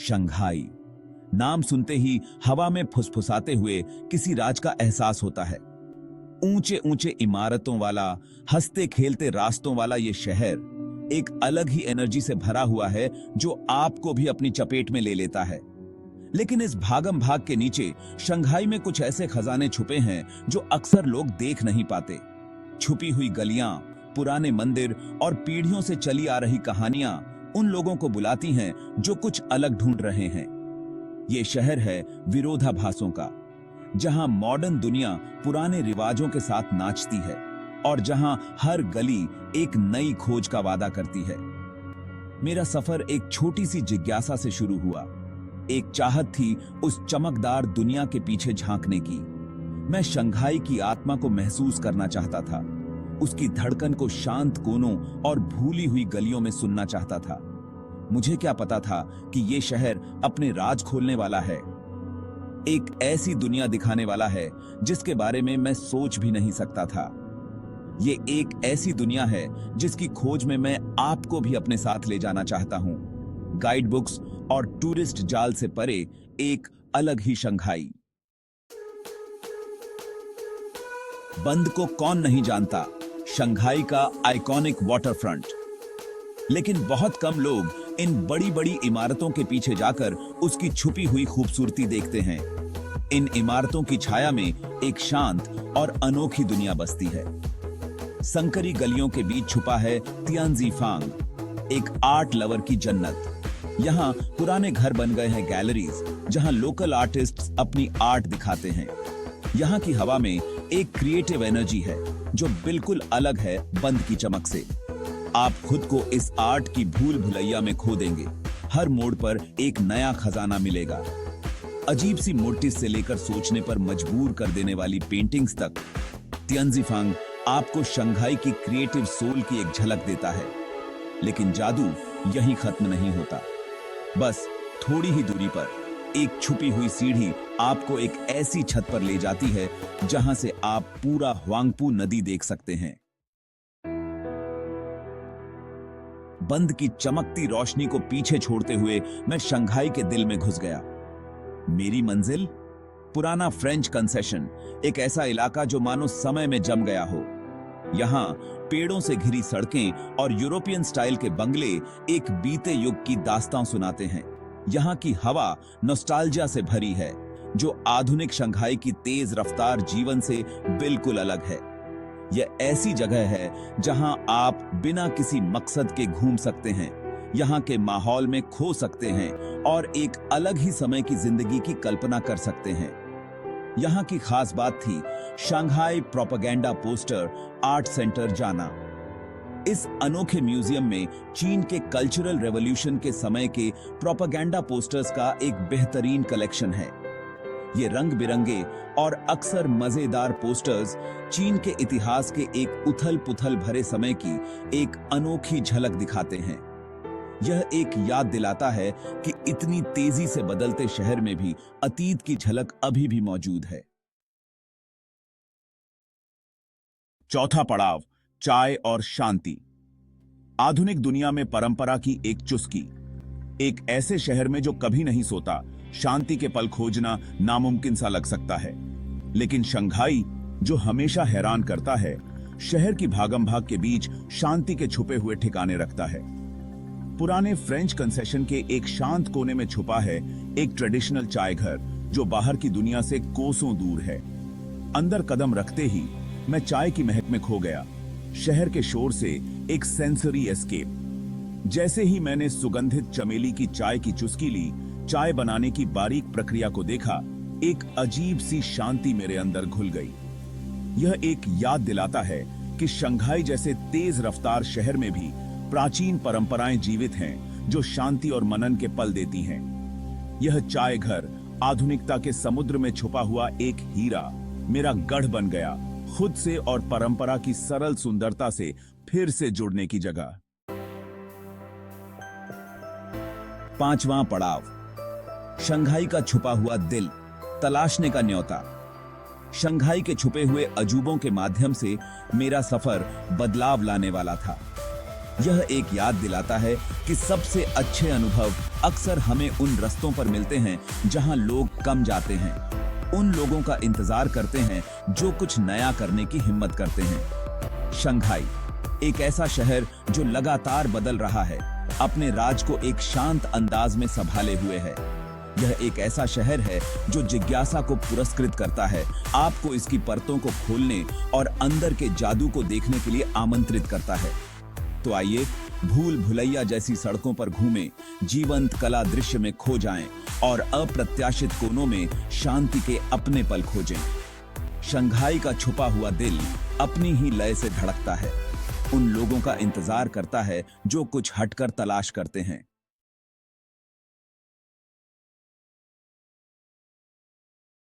Shanghai नाम सुनते ही हवा में फुसफुसाते हुए किसी राज का एहसास होता है। ऊंचे ऊंचे इमारतों वाला, हंसते खेलते रास्तों वाला ये शहर एक अलग ही एनर्जी से भरा हुआ है जो आपको भी अपनी चपेट में ले लेता है। लेकिन इस भागम भाग के नीचे शंघाई में कुछ ऐसे खजाने छुपे हैं जो अक्सर लोग देख नहीं पाते। छुपी हुई गलियां, पुराने मंदिर और पीढ़ियों से चली आ रही कहानियां उन लोगों को बुलाती हैं जो कुछ अलग ढूंढ रहे हैं। ये शहर है विरोधाभासों का, जहां मॉडर्न दुनिया पुराने रिवाजों के साथ नाचती है और जहां हर गली एक नई खोज का वादा करती है। मेरा सफर एक छोटी सी जिज्ञासा से शुरू हुआ। एक चाहत थी उस चमकदार दुनिया के पीछे झांकने की। मैं शंघाई की आत्मा को महसूस करना चाहता था, उसकी धड़कन को शांत कोनों और भूली हुई गलियों में सुनना चाहता था। मुझे क्या पता था कि यह शहर अपने राज खोलने वाला है, एक ऐसी दुनिया दिखाने वाला है जिसके बारे में मैं सोच भी नहीं सकता था। ये एक ऐसी दुनिया है जिसकी खोज में मैं आपको भी अपने साथ ले जाना चाहता हूं। गाइड बुक्स और टूरिस्ट जाल से परे एक अलग ही शंघाई। बंद को कौन नहीं जानता, शंघाई का आइकॉनिक वाटरफ्रंट। लेकिन बहुत कम लोग इन बड़ी बड़ी इमारतों के पीछे जाकर उसकी छुपी हुई खूबसूरती देखते हैं। इन इमारतों की छाया में एक शांत और अनोखी दुनिया बसती है। संकरी गलियों के बीच छुपा है तियानजीफांग, एक आर्ट लवर की जन्नत। यहाँ पुराने घर बन गए हैं गैलरीज, जहाँ लोकल आर्टिस्ट्स अपनी आर्ट दिखाते हैं। यहाँ की हवा में एक क्रिएटिव एनर्जी है जो बिल्कुल अलग है बंद की चमक से। आप खुद को इस आर्ट की भूल भुलैया में खो देंगे। हर मोड़ पर एक नया खजाना मिलेगा। अजीब सी मूर्ति से लेकर सोचने पर मजबूर कर देने वाली पेंटिंग्स तक, तियानजीफांग आपको शंघाई की क्रिएटिव सोल की एक झलक देता है। लेकिन जादू यहीं खत्म नहीं होता। बस थोड़ी ही दूरी पर एक छुपी हुई सीढ़ी आपको एक ऐसी छत पर ले जाती है जहां से आप पूरा हुआंगपू नदी देख सकते हैं। बंद की चमकती रोशनी को पीछे छोड़ते हुए मैं शंघाई के दिल में घुस गया। मेरी मंजिल पुराना फ्रेंच कंसेशन, एक ऐसा इलाका जो मानो समय में जम गया हो। यहाँ पेड़ों से घिरी सड़कें और यूरोपियन स्टाइल के बंगले एक बीते युग की दास्तां सुनाते हैं। यहाँ की हवा नॉस्टैल्जिया से भरी है, जो आधुनिक शंघाई की तेज रफ्तार जीवन से बिल्कुल अलग है। यह ऐसी जगह है जहां आप बिना किसी मकसद के घूम सकते हैं, यहाँ के माहौल में खो सकते हैं और एक अलग ही समय की जिंदगी की कल्पना कर सकते हैं। यहाँ की खास बात थी Shanghai propaganda poster art centre जाना। इस अनोखे म्यूजियम में चीन के कल्चरल रेवोल्यूशन के समय के प्रोपेगेंडा पोस्टर्स का एक बेहतरीन कलेक्शन है। ये रंग बिरंगे और अक्सर मजेदार पोस्टर्स चीन के इतिहास के एक उथल पुथल भरे समय की एक अनोखी झलक दिखाते हैं। यह एक याद दिलाता है कि इतनी तेजी से बदलते शहर में भी अतीत की झलक अभी भी मौजूद है। चौथा पड़ाव, चाय और शांति। आधुनिक दुनिया में परंपरा की एक चुस्की। एक ऐसे शहर में जो कभी नहीं सोता, शांति के पल खोजना नामुमकिन सा लग सकता है। लेकिन शंघाई जो हमेशा हैरान करता है, शहर की भागम भाग के बीच शांति के छुपे हुए ठिकाने रखता है। पुराने फ्रेंच कंसेशन के एक शांत कोने में छुपा है एक ट्रेडिशनल चाय घर जो बाहर की दुनिया से कोसों दूर है। अंदर कदम रखते ही मैं चाय की महक में खो गया। शहर के शोर से एक सेंसरी एस्केप। जैसे ही मैंने सुगंधित चमेली की चाय की चुस्की ली, चाय बनाने की बारीक प्रक्रिया को देखा, एक अजीब सी शांति मेरे अंदर घुल गई। यह एक याद दिलाता है कि शंघाई जैसे तेज रफ्तार शहर में भी प्राचीन परंपराएं जीवित हैं जो शांति और मनन के पल देती हैं। यह चाय घर आधुनिकता के समुद्र में छुपा हुआ एक हीरा मेरा गढ़ बन गया, खुद से और परंपरा की सरल सुंदरता से फिर से जुड़ने की जगह। पांचवां पड़ाव, शंघाई का छुपा हुआ दिल, तलाशने का न्योता। शंघाई के छुपे हुए अजूबों के माध्यम से मेरा सफर बदलाव लाने वाला था। यह एक याद दिलाता है कि सबसे अच्छे अनुभव अक्सर हमें उन रास्तों पर मिलते हैं जहां लोग कम जाते हैं, उन लोगों का इंतजार करते हैं जो कुछ नया करने की हिम्मत करते हैं। शंघाई एक ऐसा शहर जो लगातार बदल रहा है, अपने राज को एक शांत अंदाज में संभाले हुए है। यह एक ऐसा शहर है जो जिज्ञासा को पुरस्कृत करता है, आपको इसकी परतों को खोलने और अंदर के जादू को देखने के लिए आमंत्रित करता है। तो आइए भूल भुलैया जैसी सड़कों पर घूमें, जीवंत कला दृश्य में खो जाएं और अप्रत्याशित कोनों में शांति के अपने पल खोजें। शंघाई का छुपा हुआ दिल अपनी ही लय से धड़कता है, उन लोगों का इंतजार करता है जो कुछ हटकर तलाश करते हैं।